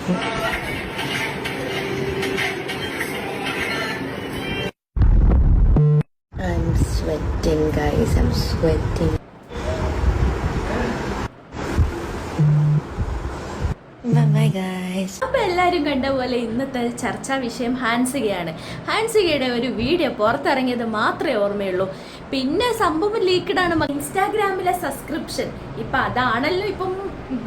I'm sweating, guys. I'm sweating. Bye guys. അപ്പോൾ എല്ലാവരും കണ്ട പോലെ ഇന്നത്തെ ചർച്ചാ വിഷയം ഹാൻസികയാണ്. ഹാൻസികയുടെ ഒരു വീഡിയോ പുറത്തിറങ്ങിയത് മാത്രമേ ഓർമ്മയുള്ളൂ. പിന്നെ സംഭവം ലീക്ക്ഡാണ്. ഇൻസ്റ്റാഗ്രാമിലെ സബ്സ്ക്രിപ്ഷൻ ഇപ്പം അതാണല്ലോ ഇപ്പം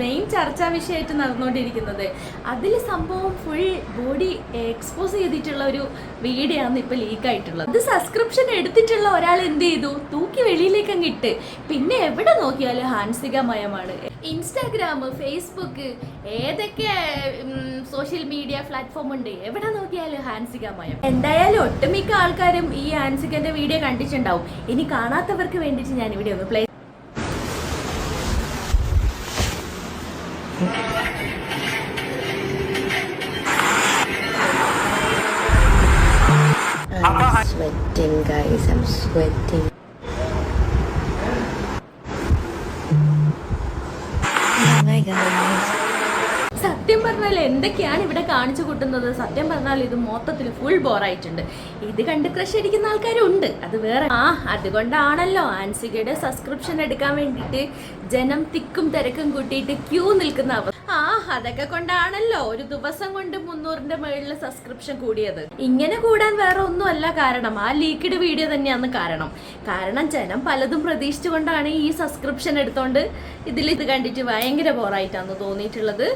മെയിൻ ചർച്ചാ വിഷയമായിട്ട് നടന്നുകൊണ്ടിരിക്കുന്നത്. അതിൽ സംഭവം ഫുൾ ബോഡി എക്സ്പോസ് ചെയ്തിട്ടുള്ള ഒരു വീഡിയോ ആണ് ഇപ്പം ലീക്കായിട്ടുള്ളത്. അത് സബ്സ്ക്രിപ്ഷൻ എടുത്തിട്ടുള്ള ഒരാൾ എന്ത് ചെയ്തു, തൂക്കി വെളിയിലേക്ക് അങ്ങ് ഇട്ട്. പിന്നെ എവിടെ നോക്കിയാലും ഹാൻസികമയമാണ്. ഇൻസ്റ്റാഗ്രാം, ഫേസ്ബുക്ക്, ഏതൊക്കെ സോഷ്യൽ മീഡിയ പ്ലാറ്റ്ഫോം ഉണ്ട്, എവിടെ നോക്കിയാലും ഹാൻസികമയം. എന്തായാലും ഒട്ടുമിക്ക ആൾക്കാരും ഈ ഹാൻസികന്റെ വീഡിയോ കണ്ടിട്ടുണ്ടാവും. ഇനി കാണാത്തവർക്ക് വേണ്ടിയിട്ട് ഞാൻ ഇവിടെ ഒന്ന് play. I'm sweating, guys. I'm sweating. Bye guys. സത്യം പറഞ്ഞാൽ എന്തൊക്കെയാണ് ഇവിടെ കാണിച്ചു കൂട്ടുന്നത്. സത്യം പറഞ്ഞാൽ ഇത് മൊത്തത്തിൽ ഫുൾ ബോറായിട്ടുണ്ട്. ഇത് കണ്ട് ക്രഷ് അടിക്കുന്ന ആൾക്കാരുണ്ട്, അത് വേറെ. അതുകൊണ്ടാണല്ലോ ഹാൻസികയുടെ സബ്സ്ക്രിപ്ഷൻ എടുക്കാൻ വേണ്ടിയിട്ട് ജനം തിക്കും തിരക്കും കൂട്ടിയിട്ട് ക്യൂ നിൽക്കുന്ന അവസ്ഥ. അതൊക്കെ കൊണ്ടാണല്ലോ ഒരു ദിവസം കൊണ്ട് 300ന്റെ മുകളിൽ സബ്സ്ക്രിപ്ഷൻ കൂടിയത്. ഇങ്ങനെ കൂടാൻ വേറെ ഒന്നുമല്ല കാരണം, ആ ലീക്ക്ഡ് വീഡിയോ തന്നെയാണ് കാരണം ജനം പലതും പ്രതീക്ഷിച്ചുകൊണ്ടാണ് ഈ സബ്സ്ക്രിപ്ഷൻ എടുത്തോണ്ട് ഇത് കണ്ടിട്ട് ഭയങ്കര ബോറായിട്ടാണ് തോന്നിയിട്ടുള്ളത്.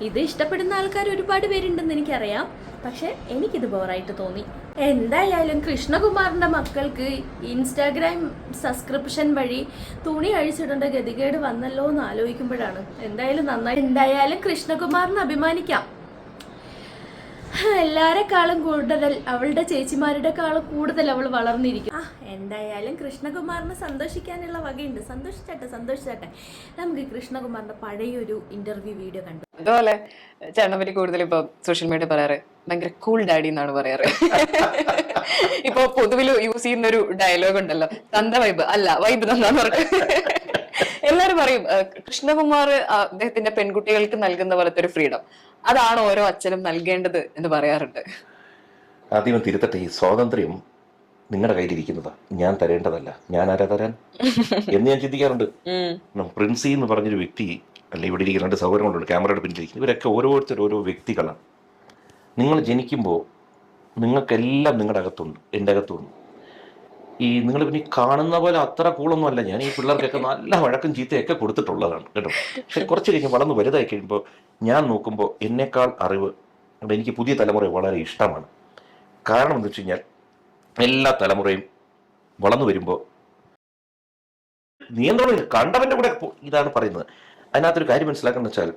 ഇത് ഇഷ്ടപ്പെടുന്ന ആൾക്കാർ ഒരുപാട് പേരുണ്ടെന്ന് എനിക്കറിയാം, പക്ഷെ എനിക്കിത് ബോറായിട്ട് തോന്നി. എന്തായാലും കൃഷ്ണകുമാറിന്റെ മക്കൾക്ക് ഇൻസ്റ്റാഗ്രാം സബ്സ്ക്രിപ്ഷൻ വഴി തുണി അഴിച്ചിടേണ്ട ഗതികേട് വന്നല്ലോ എന്ന് ആലോചിക്കുമ്പോഴാണ് എന്തായാലും നന്നായി. എന്തായാലും കൃഷ്ണകുമാറിന് അഭിമാനിക്കാം. എല്ലാരെക്കാളും കൂടുതൽ അവളുടെ ചേച്ചിമാരുടെക്കാളും കൂടുതൽ അവൾ വളർന്നിരിക്കും. എന്തായാലും കൃഷ്ണകുമാറിന് സന്തോഷിക്കാനുള്ള വകയുണ്ട്. സന്തോഷിച്ചാട്ടെ. നമുക്ക് കൃഷ്ണകുമാറിന്റെ പഴയൊരു ഇന്റർവ്യൂ വീഡിയോ കണ്ടു. അതുപോലെ ചേട്ടനെ പറ്റി കൂടുതൽ ഇപ്പൊ സോഷ്യൽ മീഡിയ പറയാറ് ഭയങ്കര കൂൾ ഡാഡി എന്നാണ് പറയാറ്. ഇപ്പൊ പൊതുവിൽ യൂസ് ചെയ്യുന്ന ഒരു ഡയലോഗ് ഉണ്ടല്ലോ, തന്ത വൈബ് അല്ല വൈബ് തന്നാന്ന് പറഞ്ഞു. എല്ലാരും പറയും കൃഷ്ണകുമാർ അദ്ദേഹത്തിന്റെ പെൺകുട്ടികൾക്ക് നൽകുന്ന പോലത്തെ ഒരു ഫ്രീഡം അതാണ് ഓരോ അച്ഛനും നൽകേണ്ടത് എന്ന് പറയാറുണ്ട്. ആദ്യം തിരുത്തട്ടെ, ഈ സ്വാതന്ത്ര്യം നിങ്ങളുടെ കയ്യിലിരിക്കുന്നതാ, ഞാൻ തരേണ്ടതല്ല. ഞാൻ ആരാ തരാൻ എന്ന് ഞാൻ ചിന്തിക്കാറുണ്ട്. പ്രിൻസി എന്ന് പറഞ്ഞൊരു വ്യക്തി അല്ലെ, ഇവിടെ ഇരിക്കുന്ന 2 സൗകര്യങ്ങളുണ്ട്, ക്യാമറയുടെ പിന്നിലിരിക്കുന്നത്. ഇവരൊക്കെ ഓരോരുത്തരും ഓരോ വ്യക്തികളാണ്. നിങ്ങൾ ജനിക്കുമ്പോൾ നിങ്ങൾക്കെല്ലാം നിങ്ങളുടെ അകത്തുണ്ട്, എൻ്റെ അകത്തുണ്ട്. ഈ നിങ്ങൾ പിന്നെ കാണുന്ന പോലെ അത്ര കൂളൊന്നും അല്ല ഞാൻ. ഈ പിള്ളേർക്കൊക്കെ നല്ല വഴക്കും ചീത്തയൊക്കെ കൊടുത്തിട്ടുള്ളതാണ് കേട്ടോ. പക്ഷെ കുറച്ച് കഴിഞ്ഞ് വളർന്ന് വലുതായി കഴിയുമ്പോൾ ഞാൻ നോക്കുമ്പോൾ എന്നേക്കാൾ അറിവ് എനിക്ക് പുതിയ തലമുറ വളരെ ഇഷ്ടമാണ്. കാരണം എന്താ വെച്ച് കഴിഞ്ഞാൽ എല്ലാ തലമുറയും വളർന്നു വരുമ്പോൾ നിയന്ത്രണം കണ്ടവൻ്റെ കൂടെ ഇതാണ് പറയുന്നത്. അതിനകത്തൊരു കാര്യം മനസ്സിലാക്കുന്നത് വെച്ചാൽ,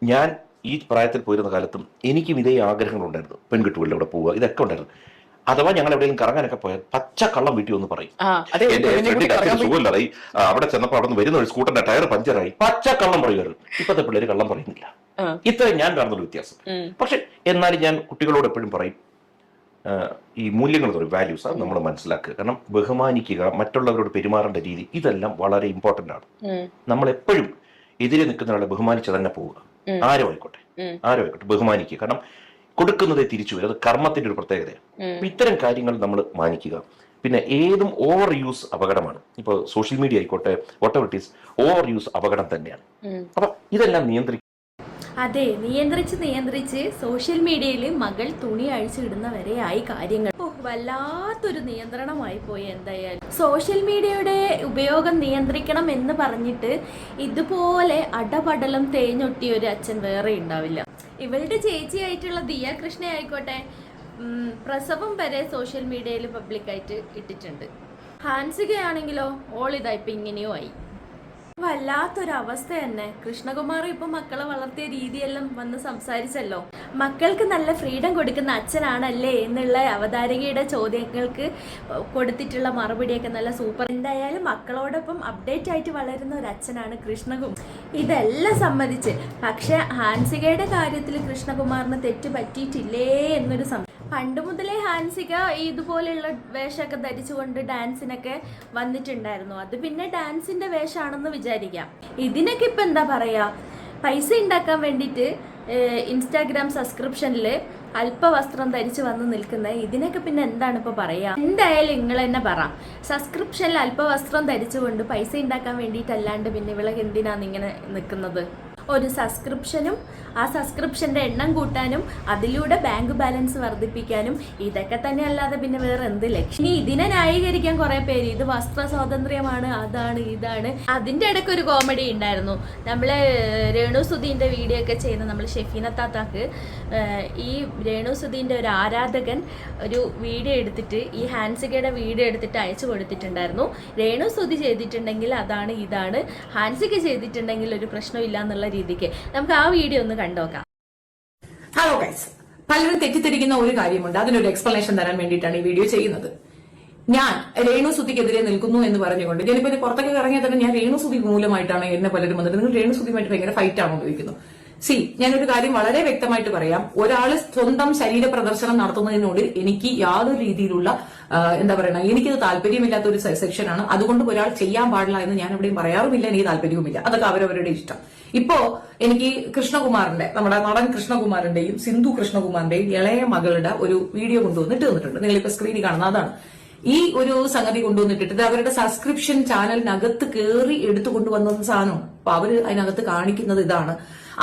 ഞാൻ ഈ പ്രായത്തിൽ പോയിരുന്ന കാലത്തും എനിക്കും ഇതേ ആഗ്രഹങ്ങളുണ്ടായിരുന്നു. പെൺകുട്ടികളുടെ കൂടെ പോവുക, ഇതൊക്കെ ഉണ്ടായിരുന്നു. അഥവാ ഞങ്ങൾ എവിടെയെങ്കിലും കറങ്ങാനൊക്കെ പോയാൽ പച്ചക്കള്ളം വീട്ടിൽ ഒന്ന് പറയും, സുഖമില്ലാതായി, അവിടെ ചെന്നപ്പോൾ അവിടെ നിന്ന് വരുന്ന ഒരു സ്കൂട്ടറിന്റെ ടയർ പഞ്ചറായി, പച്ചക്കള്ളം പറയുമായിരുന്നു. ഇപ്പോഴത്തെ പിള്ളേര് കള്ളം പറയുന്നില്ല. ഇത്രയും ഞാൻ കാണുന്ന വ്യത്യാസം. പക്ഷെ എന്നാലും ഞാൻ കുട്ടികളോട് എപ്പോഴും പറയും, ഈ മൂല്യങ്ങൾ പറയും, വാല്യൂസ്, അത് നമ്മൾ മനസ്സിലാക്കുക. കാരണം ബഹുമാനിക്കുക, മറ്റുള്ളവരോട് പെരുമാറേണ്ട രീതി, ഇതെല്ലാം വളരെ ഇമ്പോർട്ടൻ്റ് ആണ്. നമ്മൾ എപ്പോഴും എതിരെ നിൽക്കുന്ന ഒരാളെ ബഹുമാനിച്ച് തന്നെ പോവുക. ആരും ആയിക്കോട്ടെ ബഹുമാനിക്കുക. കാരണം കൊടുക്കുന്നതേ തിരിച്ചു വരും, അത് കർമ്മത്തിന്റെ ഒരു പ്രത്യേകതയാണ്. ഇത്തരം കാര്യങ്ങൾ നമ്മൾ മാനിക്കുക. പിന്നെ ഏതും ഓവർ യൂസ് അപകടമാണ്. ഇപ്പൊ സോഷ്യൽ മീഡിയ ആയിക്കോട്ടെ, whatever it is, over use അപകടം തന്നെയാണ്. അപ്പൊ ഇതെല്ലാം നിയന്ത്രിക്കുക. അതെ, നിയന്ത്രിച്ച് സോഷ്യൽ മീഡിയയിൽ മകൾ തുണി അഴിച്ചിടുന്ന വരെയായി കാര്യങ്ങൾ. വല്ലാത്തൊരു നിയന്ത്രണമായി പോയി. എന്തായാലും സോഷ്യൽ മീഡിയയുടെ ഉപയോഗം നിയന്ത്രിക്കണം എന്ന് പറഞ്ഞിട്ട് ഇതുപോലെ അടപടലം തേഞ്ഞൊട്ടിയ ഒരു അച്ഛൻ വേറെ ഉണ്ടാവില്ല. ഇവളുടെ ചേച്ചിയായിട്ടുള്ള ദിയ കൃഷ്ണ ആയിക്കോട്ടെ, പ്രസവം വരെ സോഷ്യൽ മീഡിയയിൽ പബ്ലിക്കായിട്ട് ഇട്ടിട്ടുണ്ട്. ഹാൻസികയാണെങ്കിലോ ഓളിതാ ഇപ്പം ഇങ്ങനെയോ ആയി. വല്ലാത്തൊരവസ്ഥ തന്നെ. കൃഷ്ണകുമാർ ഇപ്പൊ മക്കളെ വളർത്തിയ രീതിയെല്ലാം വന്ന് സംസാരിച്ചല്ലോ. മക്കൾക്ക് നല്ല ഫ്രീഡം കൊടുക്കുന്ന അച്ഛനാണല്ലേ എന്നുള്ള അവതാരകയുടെ ചോദ്യങ്ങൾക്ക് കൊടുത്തിട്ടുള്ള മറുപടിയൊക്കെ നല്ല സൂപ്പർ. എന്തായാലും മക്കളോടൊപ്പം അപ്ഡേറ്റ് ആയിട്ട് വളരുന്ന ഒരു അച്ഛനാണ് കൃഷ്ണകുമാർ. ഇതെല്ലാം സമ്മതിച്ച്, പക്ഷെ ഹാൻസികയുടെ കാര്യത്തിൽ കൃഷ്ണകുമാറിന് തെറ്റ് പറ്റിയിട്ടില്ലേ എന്നൊരു പണ്ട് മുതലേ ഹാൻസിക ഇതുപോലെയുള്ള വേഷമൊക്കെ ധരിച്ചുകൊണ്ട് ഡാൻസിനൊക്കെ വന്നിട്ടുണ്ടായിരുന്നു. അത് പിന്നെ ഡാൻസിന്റെ വേഷമാണെന്ന് വിചാരിക്കാം. ഇതിനൊക്കെ ഇപ്പം എന്താ പറയാ, പൈസ ഉണ്ടാക്കാൻ വേണ്ടിയിട്ട് ഇൻസ്റ്റാഗ്രാം സബ്സ്ക്രിപ്ഷനിൽ അല്പവസ്ത്രം ധരിച്ച് വന്ന് നിൽക്കുന്നത്, ഇതിനൊക്കെ പിന്നെ എന്താണ് ഇപ്പോൾ പറയുക? എന്തായാലും നിങ്ങൾ തന്നെ പറ. സബ്സ്ക്രിപ്ഷനിൽ അല്പവസ്ത്രം ധരിച്ചുകൊണ്ട് പൈസ ഉണ്ടാക്കാൻ വേണ്ടിയിട്ടല്ലാണ്ട് പിന്നെ ഇവളൊക്കെ എന്തിനാണ് ഇങ്ങനെ നിൽക്കുന്നത്? ഒരു സബ്സ്ക്രിപ്ഷനും ആ സബ്സ്ക്രിപ്ഷൻ്റെ എണ്ണം കൂട്ടാനും അതിലൂടെ ബാങ്ക് ബാലൻസ് വർദ്ധിപ്പിക്കാനും, ഇതൊക്കെ തന്നെ അല്ലാതെ പിന്നെ വേറെ എന്ത് ലക്ഷ്യം? ഇനി ഇതിനെ ന്യായീകരിക്കാൻ കുറേ പേര് ഇത് വസ്ത്ര സ്വാതന്ത്ര്യമാണ്, അതാണ് ഇതാണ്. അതിൻ്റെ ഇടയ്ക്ക് ഒരു കോമഡി ഉണ്ടായിരുന്നു. നമ്മളെ രേണു സുധീൻ്റെ വീഡിയോ ഒക്കെ ചെയ്യുന്ന നമ്മൾ ഷെഫീന താത്താക്ക് ഈ രേണു സുധീൻ്റെ ഒരു ആരാധകൻ ഒരു വീഡിയോ എടുത്തിട്ട്, ഈ ഹാൻസികയുടെ വീഡിയോ എടുത്തിട്ട് അയച്ചു കൊടുത്തിട്ടുണ്ടായിരുന്നു. രേണു സുധി ചെയ്തിട്ടുണ്ടെങ്കിൽ അതാണ് ഇതാണ്, ഹാൻസിക ചെയ്തിട്ടുണ്ടെങ്കിൽ ഒരു പ്രശ്നമില്ല എന്നുള്ള രീതിക്ക്. നമുക്ക് ആ വീഡിയോ ഒന്ന് കണ്ടോക്കാം. ഹലോ ഗൈസ്, പലരും തെറ്റിദ്ധരിക്കുന്ന ഒരു കാര്യമുണ്ട്. അതിനൊരു എക്സ്പ്ലനേഷൻ തരാൻ വേണ്ടിയിട്ടാണ് ഈ വീഡിയോ ചെയ്യുന്നത്. ഞാൻ രേണു സുധിക്കെതിരെ നിൽക്കുന്നു എന്ന് പറഞ്ഞുകൊണ്ട് ഞാനിപ്പോ ഇത് പുറത്തൊക്കെ ഇറങ്ങിയാൽ തന്നെ ഞാൻ രേണു സുധി മൂലമായിട്ടാണ് എന്നെ പലരും വന്നിട്ട് നിങ്ങൾ രേണു സുധിയുമായിട്ട് ഭയങ്കര ഫൈറ്റ് ആണോ ചോദിക്കുന്നു. ഞാനൊരു കാര്യം വളരെ വ്യക്തമായിട്ട് പറയാം. ഒരാള് സ്വന്തം ശരീര പ്രദർശനം നടത്തുന്നതിനോട് എനിക്ക് യാതൊരു രീതിയിലുള്ള എന്താ പറയുക, എനിക്കത് താല്പര്യമില്ലാത്ത ഒരു സെക്ഷനാണ്. അതുകൊണ്ട് ഒരാൾ ചെയ്യാൻ പാടില്ല എന്ന് ഞാൻ എവിടെയും പറയാറുമില്ല, എനിക്ക് താല്പര്യവുമില്ല. അതൊക്കെ അവരവരുടെ ഇഷ്ടം. ഇപ്പോ എനിക്ക് കൃഷ്ണകുമാറിന്റെ, നമ്മുടെ നടൻ കൃഷ്ണകുമാറിന്റെയും സിന്ധു കൃഷ്ണകുമാറിന്റെയും ഇളയ മകളുടെ ഒരു വീഡിയോ കൊണ്ടുവന്നിട്ട് തന്നിട്ടുണ്ട്. നിങ്ങളിപ്പോ സ്ക്രീനിൽ കാണുന്ന അതാണ്. ഈ ഒരു സംഗതി കൊണ്ടുവന്നിട്ടിട്ട് ഇത് അവരുടെ സബ്സ്ക്രിപ്ഷൻ ചാനലിനകത്ത് കയറി എടുത്തു കൊണ്ടുവന്ന സാധനമാണ്. അപ്പൊ അവര് അതിനകത്ത് കാണിക്കുന്നത് ഇതാണ്.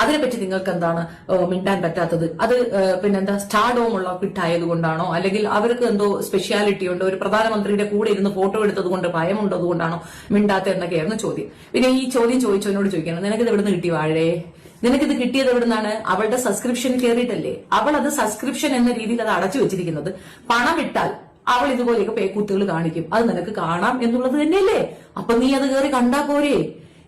അതിനെപ്പറ്റി നിങ്ങൾക്ക് എന്താണ് മിണ്ടാൻ പറ്റാത്തത്? അത് പിന്നെന്താ സ്റ്റാർഡോം ഉള്ള കിട്ടായത് കൊണ്ടാണോ, അല്ലെങ്കിൽ അവർക്ക് എന്തോ സ്പെഷ്യാലിറ്റി ഉണ്ടോ, ഒരു പ്രധാനമന്ത്രിയുടെ കൂടെ ഇരുന്ന് ഫോട്ടോ എടുത്തത് കൊണ്ട് ഭയമുണ്ടത് കൊണ്ടാണോ മിണ്ടാത്ത എന്നൊക്കെയായിരുന്നു ചോദ്യം. പിന്നെ ഈ ചോദ്യം ചോദിച്ചവനോട് ചോദിക്കണം, നിനക്കിത് എവിടുന്ന് കിട്ടി വാഴേ? നിനക്കിത് കിട്ടിയത് എവിടുന്നാണ്? അവളുടെ സബ്സ്ക്രിപ്ഷൻ കയറിയിട്ടല്ലേ. അവൾ അത് സബ്സ്ക്രിപ്ഷൻ എന്ന രീതിയിൽ അത് അടച്ചു വെച്ചിരിക്കുന്നത്. പണമിട്ടാൽ അവൾ ഇതുപോലെയൊക്കെ പേക്കൂത്തുകൾ കാണിക്കും. അത് നിനക്ക് കാണാം എന്നുള്ളത് തന്നെയല്ലേ. അപ്പൊ നീ അത് കയറി കണ്ടാ പോരെ?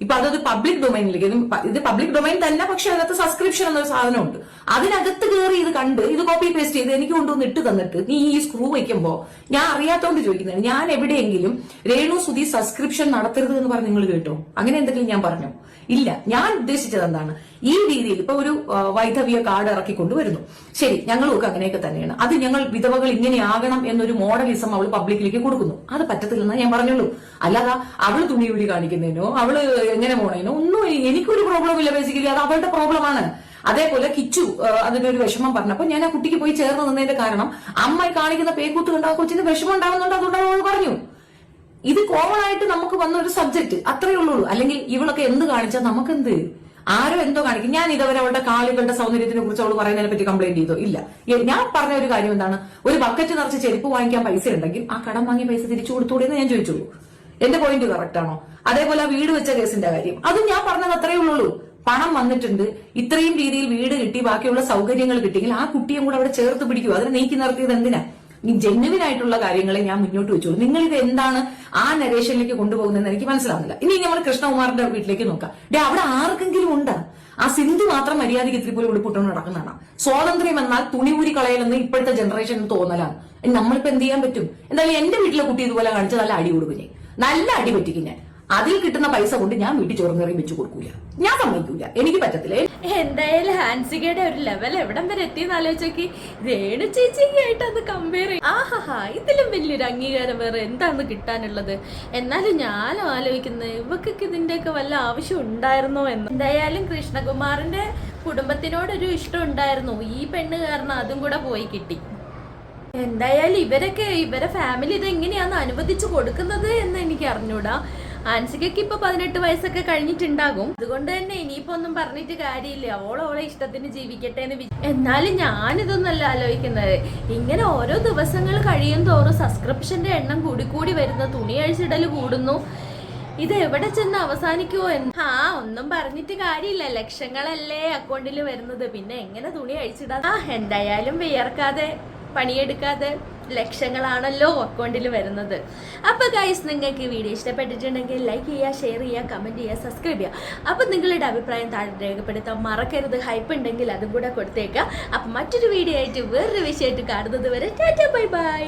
ഇപ്പൊ അതൊരു പബ്ലിക് ഡൊമൈനിലേക്ക്, ഇത് പബ്ലിക് ഡൊമൈൻ തന്നെ, പക്ഷെ അതിനകത്ത് സബ്സ്ക്രിപ്ഷൻ എന്നൊരു സാധനമുണ്ട്. അതിനകത്ത് കയറി ഇത് കണ്ട് ഇത് കോപ്പി പേസ്റ്റ് ചെയ്ത് എനിക്ക് കൊണ്ടുവന്ന് ഇട്ട് തന്നിട്ട് നീ ഈ സ്ക്രൂ വയ്ക്കുമ്പോ ഞാൻ അറിയാത്തോണ്ട് ചോദിക്കുന്നത്, ഞാൻ എവിടെയെങ്കിലും രേണു സുധി സബ്സ്ക്രിപ്ഷൻ നടത്തരുത് എന്ന് പറഞ്ഞ് നിങ്ങൾ കേട്ടോ? അങ്ങനെ എന്തെങ്കിലും ഞാൻ പറഞ്ഞു? ഇല്ല. ഞാൻ ഉദ്ദേശിച്ചത് എന്താണ്, ഈ രീതിയിൽ ഇപ്പൊ ഒരു വൈധവ്യ കാർഡ് ഇറക്കിക്കൊണ്ടുവരുന്നു. ശരി, ഞങ്ങളൊക്കെ അങ്ങനെയൊക്കെ തന്നെയാണ്. അത് ഞങ്ങൾ വിധവകൾ ഇങ്ങനെയാകണം എന്നൊരു മോഡലിസം അവൾ പബ്ലിക്കിലേക്ക് കൊടുക്കുന്നു. അത് പറ്റത്തില്ലെന്നാ ഞാൻ പറഞ്ഞുള്ളൂ. അല്ലാതെ അവള് തുണിയൂരി കാണിക്കുന്നതിനോ അവള് എങ്ങനെ പോണേനോ ഒന്നും എനിക്കൊരു പ്രോബ്ലം ഇല്ല. ബേസിക്കലി അത് അവളുടെ പ്രോബ്ലമാണ്. അതേപോലെ കിച്ചു അതിന്റെ ഒരു വിഷമം പറഞ്ഞപ്പോ ഞാൻ ആ കുട്ടിക്ക് പോയി ചേർന്ന് നിന്നതിന്റെ കാരണം അമ്മ കാണിക്കുന്ന പേക്കൂത്ത് കണ്ട ആ കൊച്ചിന് വിഷമം ഉണ്ടാവുന്നുണ്ട്, അതുകൊണ്ടാണ് അവൾ പറഞ്ഞു. ഇത് കോമൺ ആയിട്ട് നമുക്ക് വന്ന ഒരു സബ്ജക്ട്, അത്രയേ ഉള്ളൂ. അല്ലെങ്കിൽ ഇവളൊക്കെ എന്ത് കാണിച്ചാൽ നമുക്കെന്ത്? ആരോ എന്തോ കാണിക്കും. ഞാൻ ഇതുവരെ അവളുടെ കാലുകളുടെ സൗന്ദര്യത്തിനെ കുറിച്ച് അവൾ പറയുന്നതിനെ പറ്റി കംപ്ലൈന്റ് ചെയ്തോ? ഇല്ല. ഞാൻ പറഞ്ഞ ഒരു കാര്യം എന്താണ്, ഒരു ബക്കറ്റ് നിറച്ച് ചെരുപ്പ് വാങ്ങിക്കാൻ പൈസ ഉണ്ടെങ്കിൽ ആ കടം വാങ്ങിയ പൈസ തിരിച്ചു കൊടുത്തൂടെ എന്ന് ഞാൻ ചോദിച്ചുള്ളൂ. എന്റെ പോയിന്റ് കറക്റ്റ് ആണോ? അതേപോലെ ആ വീട് വെച്ച കേസിന്റെ കാര്യം, അതും ഞാൻ പറഞ്ഞത് അത്രയേ ഉള്ളൂ. പണം വന്നിട്ടുണ്ട്, ഇത്രയും രീതിയിൽ വീട് കിട്ടി, ബാക്കിയുള്ള സൗകര്യങ്ങൾ കിട്ടിയെങ്കിൽ ആ കുട്ടിയും കൂടെ അവിടെ ചേർത്ത് പിടിക്കൂ. അതിനെ നീക്കി നിർത്തിയത് എന്തിനാ? ഈ ജെന്യുവിൻ ആയിട്ടുള്ള കാര്യങ്ങളെ ഞാൻ മുന്നോട്ട് വെച്ചോളൂ. നിങ്ങൾ ഇത് എന്താണ് ആ നരേഷനിലേക്ക് കൊണ്ടുപോകുന്നതെന്ന് എനിക്ക് മനസ്സിലാവുന്നില്ല. ഇനി നമ്മൾ കൃഷ്ണകുമാറിന്റെ വീട്ടിലേക്ക് നോക്കാം. അവിടെ ആർക്കെങ്കിലും ഉണ്ട്? ആ സിന്ധു മാത്രം മര്യാദയ്ക്ക് ഇത്തിരി പോലും ഉടുപ്പിട്ടുകൊണ്ട് നടക്കുന്നതാണ്. സ്വാതന്ത്ര്യം എന്നാൽ തുണി ഊരി കളയലെന്ന് ഇപ്പോഴത്തെ ജനറേഷന് തോന്നലാണ്. നമ്മളിപ്പോ എന്ത് ചെയ്യാൻ പറ്റും? എന്തായാലും എന്റെ വീട്ടിലെ കുട്ടി ഇതുപോലെ കാണിച്ച് നല്ല അടി കൊടുക്കും ഞാൻ, നല്ല അടി പറ്റിക്കും ഞാൻ. അതിൽ കിട്ടുന്ന പൈസ കൊണ്ട് ഞാൻ വീട്ടിൽ ചോറും കറിയും വെച്ച് കൊടുക്കൂല, ഞാൻ സമ്മതിക്കൂല, എനിക്ക് പറ്റത്തില്ല. എന്തായാലും ഹാൻസികയുടെ ഒരു ലെവൽ എവിടം വരെ എത്തിയെന്ന് ആലോചിച്ചോക്കി. രേണു ചേച്ചിയായിട്ട് അത് കമ്പയർ ചെയ്യും. ആഹാ, ഇതിലും വലിയൊരു അംഗീകാരം വേറെ എന്താന്ന് കിട്ടാനുള്ളത്? എന്നാലും ഞാൻ ആലോചിക്കുന്നത് ഇവക്കൊക്കെ ഇതിന്റെയൊക്കെ വല്ല ആവശ്യം ഉണ്ടായിരുന്നോ എന്ന്. എന്തായാലും കൃഷ്ണകുമാറിന്റെ കുടുംബത്തിനോടൊരു ഇഷ്ടം ഉണ്ടായിരുന്നു, ഈ പെണ്ണ് കാരണം അതും കൂടെ പോയി കിട്ടി. എന്തായാലും ഇവരെ ഫാമിലി ഇത് എങ്ങനെയാന്ന് അനുവദിച്ചു കൊടുക്കുന്നത് എന്ന് എനിക്ക് അറിഞ്ഞൂടാ. ആൻസികയ്ക്ക് ഇപ്പൊ 18 വയസ്സൊക്കെ കഴിഞ്ഞിട്ടുണ്ടാകും. അതുകൊണ്ട് തന്നെ ഇനിയിപ്പോ ഒന്നും പറഞ്ഞിട്ട് കാര്യമില്ല, ഓളോളെ ഇഷ്ടത്തിന് ജീവിക്കട്ടെ എന്ന്. എന്നാലും ഞാനിതൊന്നല്ല ആലോചിക്കുന്നത്, ഇങ്ങനെ ഓരോ ദിവസങ്ങൾ കഴിയും തോറും സബ്സ്ക്രിപ്ഷന്റെ എണ്ണം കൂടി വരുന്ന, തുണി അഴിച്ചിടൽ കൂടുന്നു. ഇത് എവിടെ ചെന്ന് അവസാനിക്കുമോ എന്ന്. ഒന്നും പറഞ്ഞിട്ട് കാര്യമില്ല, ലക്ഷങ്ങളല്ലേ അക്കൗണ്ടിൽ വരുന്നത്, പിന്നെ എങ്ങനെ തുണി അഴിച്ചിടാ? എന്തായാലും വിയർക്കാതെ പണിയെടുക്കാതെ ലക്ഷങ്ങളാണല്ലോ അക്കൗണ്ടിൽ വരുന്നത്. അപ്പോൾ ഗൈസ്, നിങ്ങൾക്ക് വീഡിയോ ഇഷ്ടപ്പെട്ടിട്ടുണ്ടെങ്കിൽ ലൈക്ക് ചെയ്യുക, ഷെയർ ചെയ്യുക, കമൻറ്റ് ചെയ്യുക, സബ്സ്ക്രൈബ് ചെയ്യുക. അപ്പോൾ നിങ്ങളുടെ അഭിപ്രായം താഴെ രേഖപ്പെടുത്താൻ മറക്കരുത്. ഹൈപ്പ് ഉണ്ടെങ്കിൽ അതും കൂടെ കൊടുത്തേക്കുക. അപ്പോൾ മറ്റൊരു വീഡിയോ ആയിട്ട് വേറൊരു വിഷയമായിട്ട് കാണുന്നത് വരെ ടാറ്റാ ബൈ ബൈ.